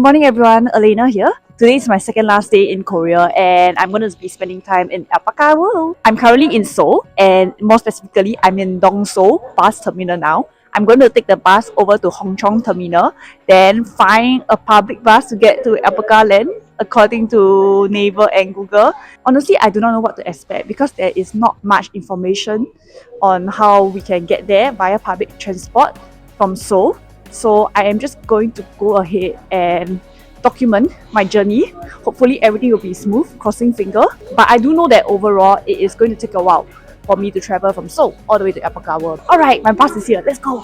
morning everyone, Elena here. Today is my second last day in Korea and I'm going to be spending time in Alpaca World. I'm currently in Seoul and more specifically I'm in Dongso bus terminal now. I'm going to take the bus over to Hongcheon terminal, then find a public bus to get to Alpaca Land according to Naver and Google. Honestly, I do not know what to expect because there is not much information on how we can get there via public transport from Seoul. So I am just going to go ahead and document my journey. Hopefully everything will be smooth, crossing finger. But I do know that overall it is going to take a while for me to travel from Seoul all the way to Alpaca World. Alright, my bus is here. Let's go!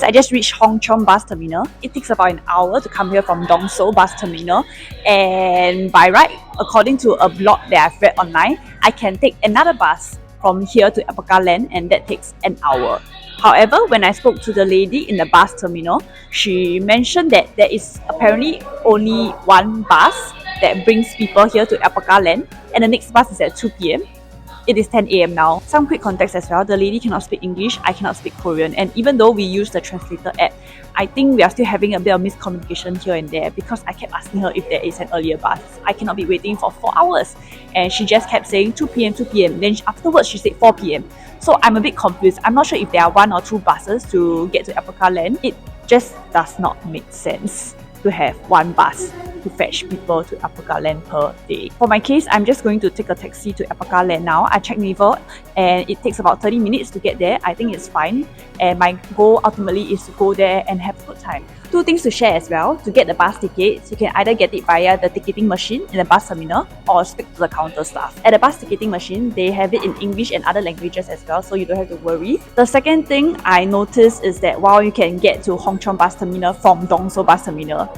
I just reached Hongcheon bus terminal. It takes about an hour to come here from Dongso bus terminal, and by right, according to a blog that I've read online, I can take another bus from here to Alpaca Land, and that takes an hour. However, when I spoke to the lady in the bus terminal, she mentioned that there is apparently only one bus that brings people here to Alpaca Land, and the next bus is at 2 p.m. It is 10 a.m. now. Some quick context as well. The lady cannot speak English, I cannot speak Korean, and even though we use the translator app, I think we are still having a bit of miscommunication here and there because I kept asking her if there is an earlier bus. I cannot be waiting for 4 hours, and she just kept saying 2 p.m, 2 p.m. Then afterwards she said 4 p.m. So I'm a bit confused. I'm not sure if there are 1 or 2 buses to get to Alpaca Land. It just does not make sense to have one bus to fetch people to Alpaca Land per day. For my case, I'm just going to take a taxi to Alpaca Land now. I checked Naver and it takes about 30 minutes to get there. I think it's fine, and my goal ultimately is to go there and have a good time. 2 things to share as well. To get the bus tickets, you can either get it via the ticketing machine in the bus terminal or speak to the counter staff. At the bus ticketing machine, they have it in English and other languages as well, so you don't have to worry. The second thing I noticed is that while you can get to Hongcheon bus terminal from Dongso bus terminal,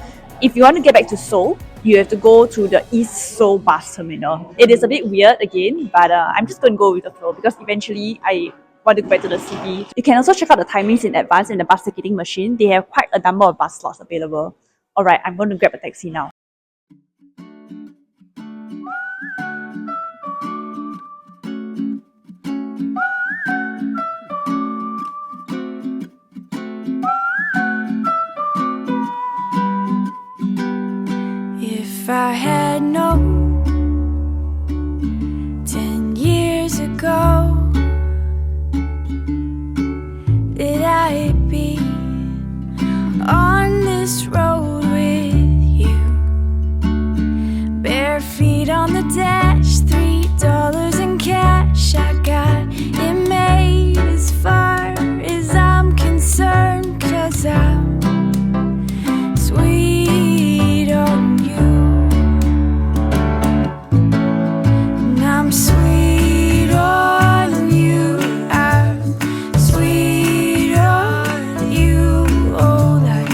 if you want to get back to Seoul, you have to go to the East Seoul bus terminal. It is a bit weird again, but I'm just going to go with the flow because eventually I want to go back to the city. You can also check out the timings in advance in the bus ticketing machine. They have quite a number of bus slots available. Alright, I'm going to grab a taxi now. If I had known 10 years ago that I'd be on this road with you, bare feet on the dash, $3 in cash. I got it made as far as I'm concerned, 'cause I'm sweet on you. I'm sweet on you, I'm sweet on you. Oh, like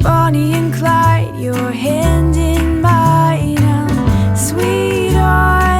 Bonnie and Clyde, your hand in mine. I'm sweet on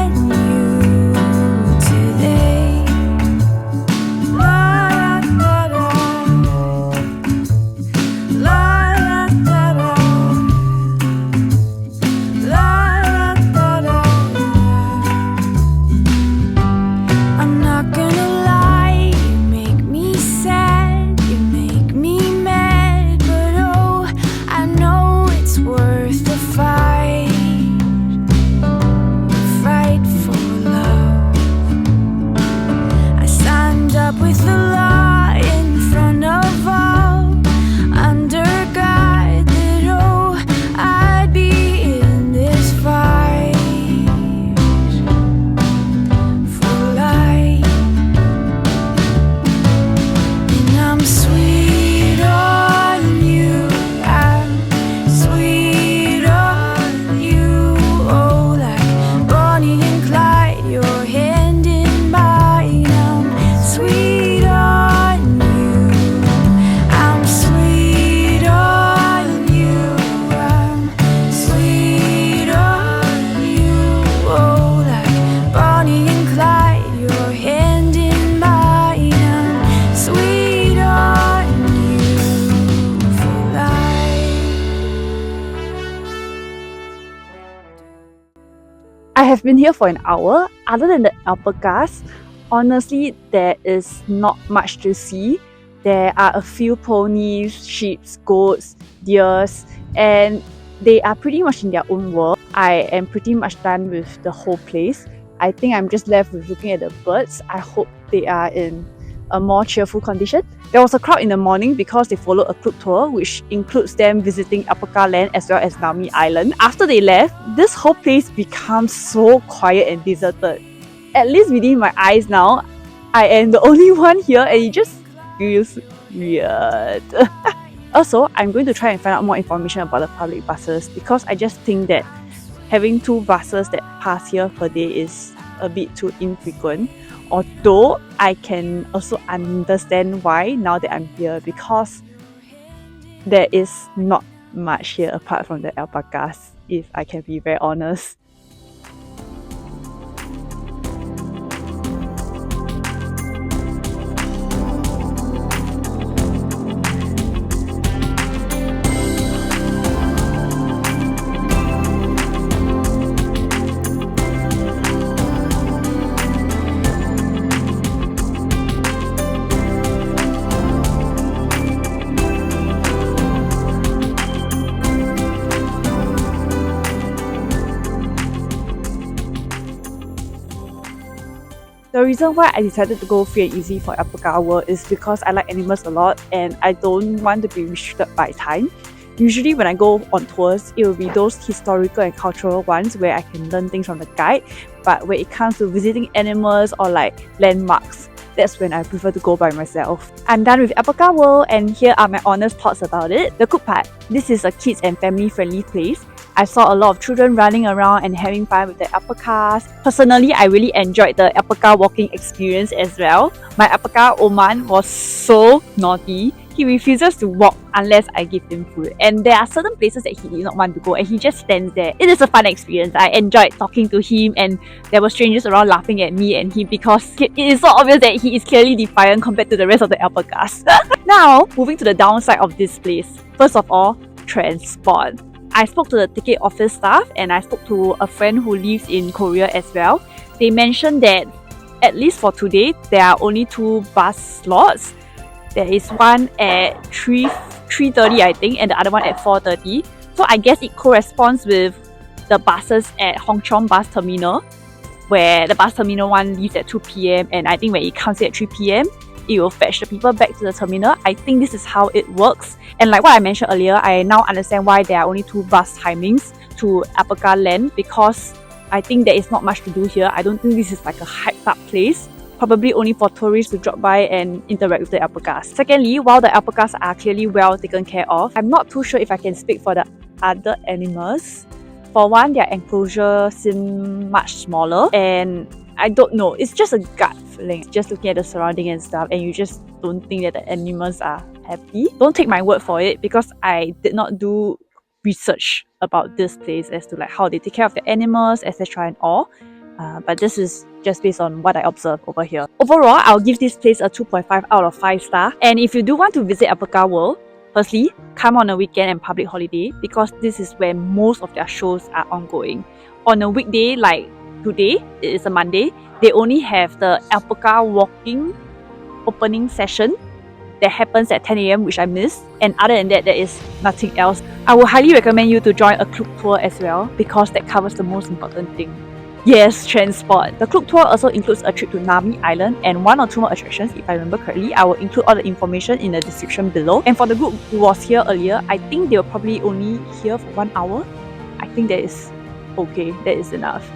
have been here for an hour. Other than the alpacas, honestly, there is not much to see. There are a few ponies, sheep, goats, deers, and they are pretty much in their own world. I am pretty much done with the whole place. I think I'm just left with looking at the birds. I hope they are in a more cheerful condition. There was a crowd in the morning because they followed a Klook tour, which includes them visiting Alpaca Land as well as Nami Island. After they left, this whole place becomes so quiet and deserted. At least within my eyes now, I am the only one here and it just feels weird. Also, I'm going to try and find out more information about the public buses because I just think that having 2 buses that pass here per day is a bit too infrequent. Although I can also understand why now that I'm here, because there is not much here apart from the alpacas, if I can be very honest. The reason why I decided to go free and easy for Alpaca World is because I like animals a lot and I don't want to be restricted by time. Usually when I go on tours, it will be those historical and cultural ones where I can learn things from the guide. But when it comes to visiting animals or like landmarks, that's when I prefer to go by myself. I'm done with Alpaca World and here are my honest thoughts about it. The Klook part. This is a kids and family friendly place. I saw a lot of children running around and having fun with the alpacas. Personally, I really enjoyed the alpaca walking experience as well. My alpaca Oman was so naughty. He refuses to walk unless I give him food. And there are certain places that he did not want to go and he just stands there. It is a fun experience. I enjoyed talking to him and there were strangers around laughing at me and him because it is so obvious that he is clearly defiant compared to the rest of the alpacas. Now, moving to the downside of this place. First of all, transport. I spoke to the ticket office staff and I spoke to a friend who lives in Korea as well. They mentioned that at least for today, there are only 2 bus slots. There is one at 3:30 I think and the other one at 4:30. So I guess it corresponds with the buses at Hongcheon bus terminal, where the bus terminal one leaves at 2 PM and I think when it comes here at 3 PM, it will fetch the people back to the terminal. I think this is how it works. And like what I mentioned earlier, I now understand why there are only 2 bus timings to Alpaca Land because I think there is not much to do here. I don't think this is like a hyped up place. Probably only for tourists to drop by and interact with the alpacas. Secondly, while the alpacas are clearly well taken care of, I'm not too sure if I can speak for the other animals. For one, their enclosure seems much smaller and I don't know, it's just a gut feeling. Just looking at the surrounding and stuff and you just don't think that the animals are happy. Don't take my word for it because I did not do research about this place as to like how they take care of the animals, etc. and all. But this is just based on what I observed over here. Overall, I'll give this place a 2.5 out of 5 star. And if you do want to visit Alpaca World, firstly, come on a weekend and public holiday because this is where most of their shows are ongoing. On a weekday like today, it is a Monday, they only have the alpaca walking opening session that happens at 10 AM which I missed, and other than that, there is nothing else. I would highly recommend you to join a Klook tour as well because that covers the most important thing. Yes, transport. The Klook tour also includes a trip to Nami Island and 1 or 2 more attractions if I remember correctly. I will include all the information in the description below. And for the group who was here earlier, I think they were probably only here for 1 hour. I think that is okay, that is enough.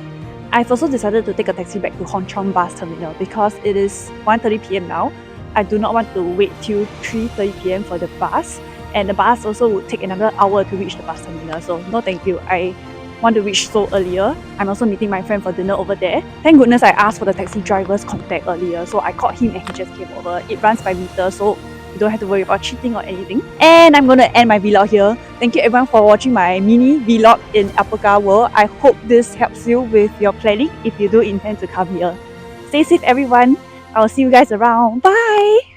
I've also decided to take a taxi back to Hongcheon bus terminal because it is 1:30 PM now. I do not want to wait till 3:30 PM for the bus, and the bus also would take another hour to reach the bus terminal, so no thank you. I want to reach Seoul earlier. I'm also meeting my friend for dinner over there. Thank goodness I asked for the taxi driver's contact earlier, so I called him and he just came over. It runs by meter, so you don't have to worry about cheating or anything. And I'm gonna end my vlog here. Thank you everyone for watching my mini vlog in Alpaca World. I hope this helps you with your planning if you do intend to come here. Stay safe everyone. I'll see you guys around. Bye!